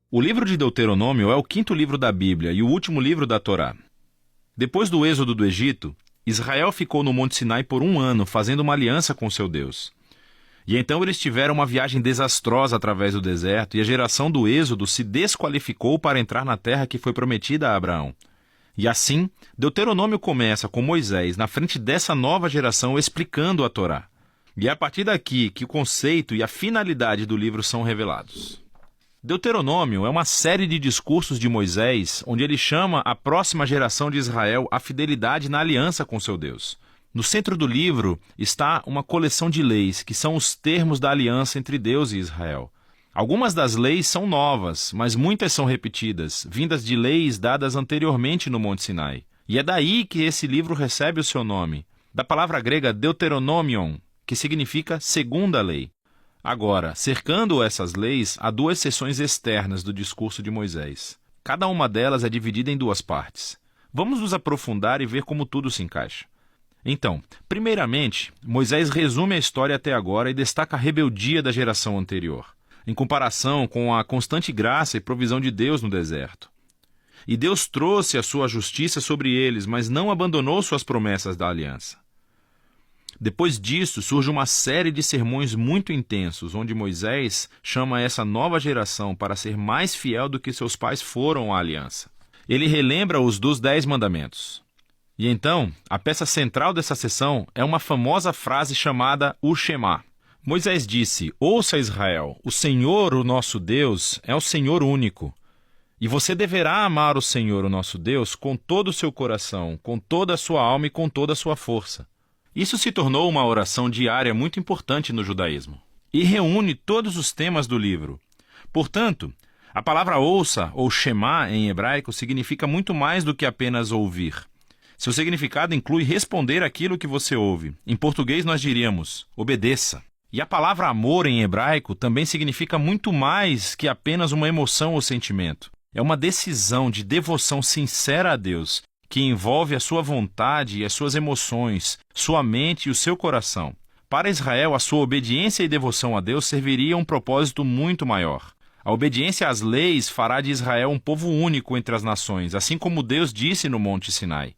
O livro de Deuteronômio é o quinto livro da Bíblia e o último livro da Torá. Depois do êxodo do Egito, Israel ficou no Monte Sinai por 1 ano, fazendo uma aliança com seu Deus. E então eles tiveram uma viagem desastrosa através do deserto, e a geração do êxodo se desqualificou para entrar na terra que foi prometida a Abraão. E assim, Deuteronômio começa com Moisés na frente dessa nova geração explicando a Torá. E é a partir daqui que o conceito e a finalidade do livro são revelados. Deuteronômio é uma série de discursos de Moisés, onde ele chama a próxima geração de Israel à fidelidade na aliança com seu Deus. No centro do livro está uma coleção de leis, que são os termos da aliança entre Deus e Israel. Algumas das leis são novas, mas muitas são repetidas, vindas de leis dadas anteriormente no Monte Sinai. E é daí que esse livro recebe o seu nome, da palavra grega Deuteronomion, que significa segunda lei. Agora, cercando essas leis, há 2 seções externas do discurso de Moisés. Cada uma delas é dividida em 2 partes. Vamos nos aprofundar e ver como tudo se encaixa. Então, primeiramente, Moisés resume a história até agora e destaca a rebeldia da geração anterior, em comparação com a constante graça e provisão de Deus no deserto. E Deus trouxe a sua justiça sobre eles, mas não abandonou suas promessas da aliança. Depois disso, surge uma série de sermões muito intensos, onde Moisés chama essa nova geração para ser mais fiel do que seus pais foram à aliança. Ele relembra-os dos 10 mandamentos. E então, a peça central dessa sessão é uma famosa frase chamada o Shema. Moisés disse: "Ouça, Israel, o Senhor, o nosso Deus, é o Senhor único. E você deverá amar o Senhor, o nosso Deus, com todo o seu coração, com toda a sua alma e com toda a sua força." Isso se tornou uma oração diária muito importante no judaísmo e reúne todos os temas do livro. Portanto, a palavra ouça, ou Shema em hebraico, significa muito mais do que apenas ouvir. Seu significado inclui responder aquilo que você ouve. Em português nós diríamos, obedeça. E a palavra amor em hebraico também significa muito mais que apenas uma emoção ou sentimento. É uma decisão de devoção sincera a Deus, que envolve a sua vontade e as suas emoções, sua mente e o seu coração. Para Israel, a sua obediência e devoção a Deus serviria um propósito muito maior. A obediência às leis fará de Israel um povo único entre as nações, assim como Deus disse no Monte Sinai.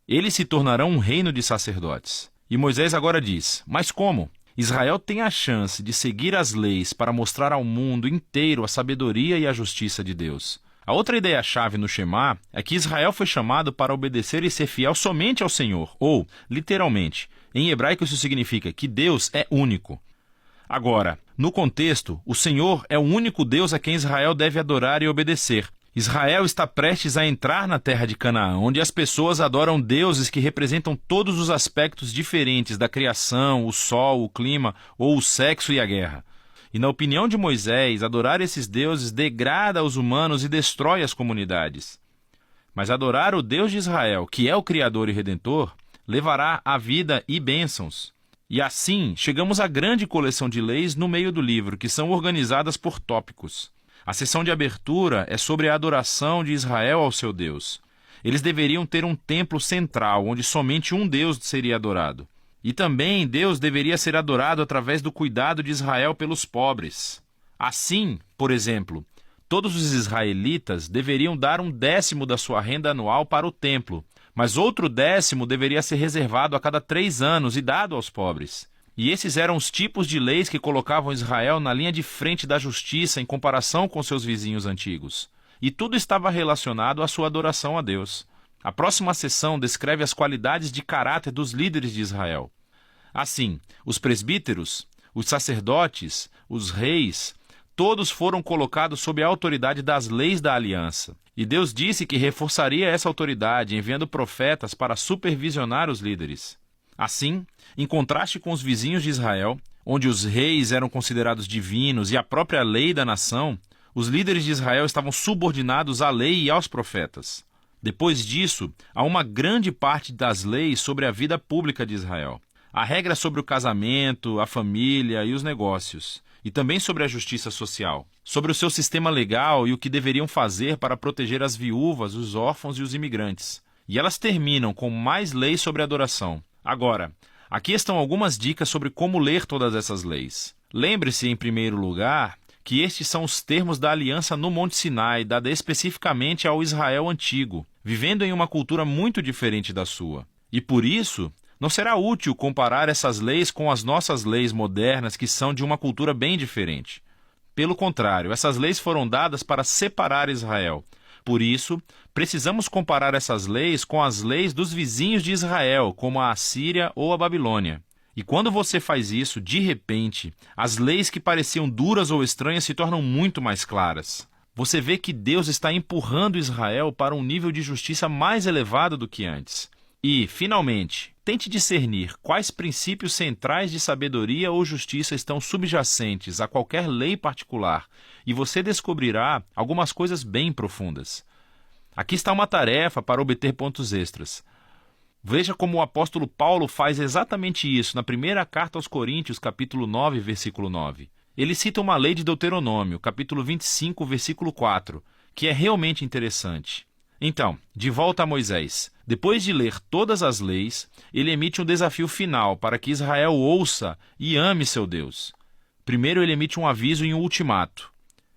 Eles se tornarão um reino de sacerdotes. E Moisés agora diz: mas como? Israel tem a chance de seguir as leis para mostrar ao mundo inteiro a sabedoria e a justiça de Deus. A outra ideia-chave no Shema é que Israel foi chamado para obedecer e ser fiel somente ao Senhor, ou, literalmente, em hebraico isso significa que Deus é único. Agora, no contexto, o Senhor é o único Deus a quem Israel deve adorar e obedecer. Israel está prestes a entrar na terra de Canaã, onde as pessoas adoram deuses que representam todos os aspectos diferentes da criação, o sol, o clima ou o sexo e a guerra. E na opinião de Moisés, adorar esses deuses degrada os humanos e destrói as comunidades. Mas adorar o Deus de Israel, que é o Criador e Redentor, levará a vida e bênçãos. E assim, chegamos à grande coleção de leis no meio do livro, que são organizadas por tópicos. A sessão de abertura é sobre a adoração de Israel ao seu Deus. Eles deveriam ter um templo central, onde somente um Deus seria adorado. E também Deus deveria ser adorado através do cuidado de Israel pelos pobres. Assim, por exemplo, todos os israelitas deveriam dar 1/10 da sua renda anual para o templo, mas outro 10º deveria ser reservado a cada 3 anos e dado aos pobres. E esses eram os tipos de leis que colocavam Israel na linha de frente da justiça em comparação com seus vizinhos antigos. E tudo estava relacionado à sua adoração a Deus. A próxima seção descreve as qualidades de caráter dos líderes de Israel. Assim, os presbíteros, os sacerdotes, os reis, todos foram colocados sob a autoridade das leis da aliança. E Deus disse que reforçaria essa autoridade, enviando profetas para supervisionar os líderes. Assim, em contraste com os vizinhos de Israel, onde os reis eram considerados divinos e a própria lei da nação, os líderes de Israel estavam subordinados à lei e aos profetas. Depois disso, há uma grande parte das leis sobre a vida pública de Israel. Há regras sobre o casamento, a família e os negócios, e também sobre a justiça social, sobre o seu sistema legal e o que deveriam fazer para proteger as viúvas, os órfãos e os imigrantes. E elas terminam com mais leis sobre adoração. Agora, aqui estão algumas dicas sobre como ler todas essas leis. Lembre-se, em primeiro lugar, que estes são os termos da aliança no Monte Sinai, dada especificamente ao Israel antigo, vivendo em uma cultura muito diferente da sua. E por isso, não será útil comparar essas leis com as nossas leis modernas, que são de uma cultura bem diferente. Pelo contrário, essas leis foram dadas para separar Israel. Por isso, precisamos comparar essas leis com as leis dos vizinhos de Israel, como a Assíria ou a Babilônia. E quando você faz isso, de repente, as leis que pareciam duras ou estranhas se tornam muito mais claras. Você vê que Deus está empurrando Israel para um nível de justiça mais elevado do que antes. E, finalmente, tente discernir quais princípios centrais de sabedoria ou justiça estão subjacentes a qualquer lei particular, e você descobrirá algumas coisas bem profundas. Aqui está uma tarefa para obter pontos extras. Veja como o apóstolo Paulo faz exatamente isso na primeira carta aos Coríntios, capítulo 9, versículo 9. Ele cita uma lei de Deuteronômio, capítulo 25, versículo 4, que é realmente interessante. Então, de volta a Moisés. Depois de ler todas as leis, ele emite um desafio final para que Israel ouça e ame seu Deus. Primeiro, ele emite um aviso e um ultimato.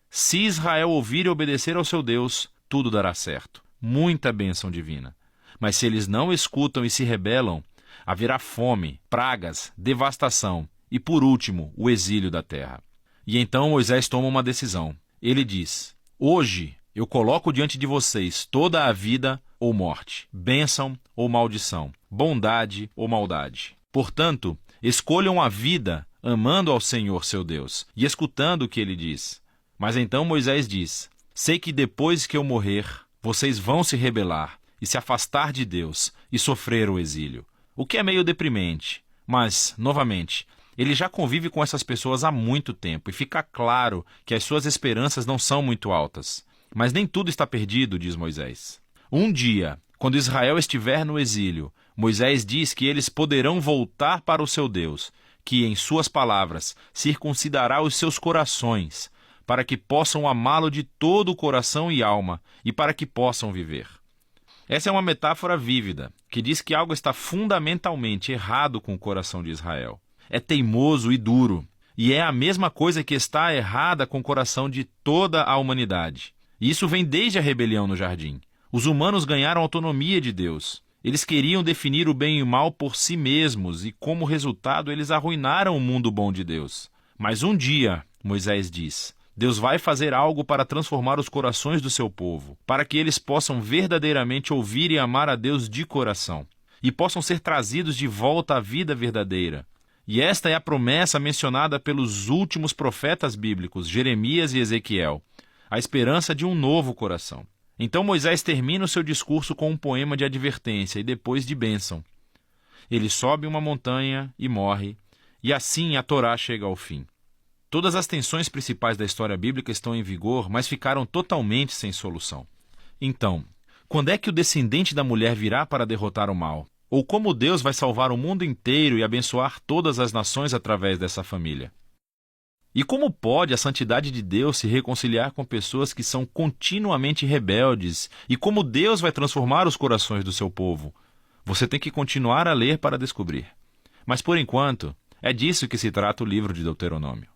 Se Israel ouvir e obedecer ao seu Deus, tudo dará certo. Muita bênção divina. Mas se eles não escutam e se rebelam, haverá fome, pragas, devastação e, por último, o exílio da terra. E então Moisés toma uma decisão. Ele diz: hoje eu coloco diante de vocês toda a vida ou morte, bênção ou maldição, bondade ou maldade. Portanto, escolham a vida amando ao Senhor seu Deus e escutando o que ele diz. Mas então Moisés diz: sei que depois que eu morrer, vocês vão se rebelar e se afastar de Deus e sofrer o exílio. O que é meio deprimente, mas, novamente, ele já convive com essas pessoas há muito tempo e fica claro que as suas esperanças não são muito altas. Mas nem tudo está perdido, diz Moisés. Um dia, quando Israel estiver no exílio, Moisés diz que eles poderão voltar para o seu Deus, que, em suas palavras, circuncidará os seus corações, para que possam amá-lo de todo o coração e alma e para que possam viver. Essa é uma metáfora vívida, que diz que algo está fundamentalmente errado com o coração de Israel. É teimoso e duro, e é a mesma coisa que está errada com o coração de toda a humanidade. E isso vem desde a rebelião no jardim. Os humanos ganharam autonomia de Deus. Eles queriam definir o bem e o mal por si mesmos, e como resultado eles arruinaram o mundo bom de Deus. Mas um dia, Moisés diz, Deus vai fazer algo para transformar os corações do seu povo, para que eles possam verdadeiramente ouvir e amar a Deus de coração, e possam ser trazidos de volta à vida verdadeira. E esta é a promessa mencionada pelos últimos profetas bíblicos, Jeremias e Ezequiel, a esperança de um novo coração. Então Moisés termina o seu discurso com um poema de advertência e depois de bênção. Ele sobe uma montanha e morre, e assim a Torá chega ao fim. Todas as tensões principais da história bíblica estão em vigor, mas ficaram totalmente sem solução. Então, quando é que o descendente da mulher virá para derrotar o mal? Ou como Deus vai salvar o mundo inteiro e abençoar todas as nações através dessa família? E como pode a santidade de Deus se reconciliar com pessoas que são continuamente rebeldes? E como Deus vai transformar os corações do seu povo? Você tem que continuar a ler para descobrir. Mas por enquanto, é disso que se trata o livro de Deuteronômio.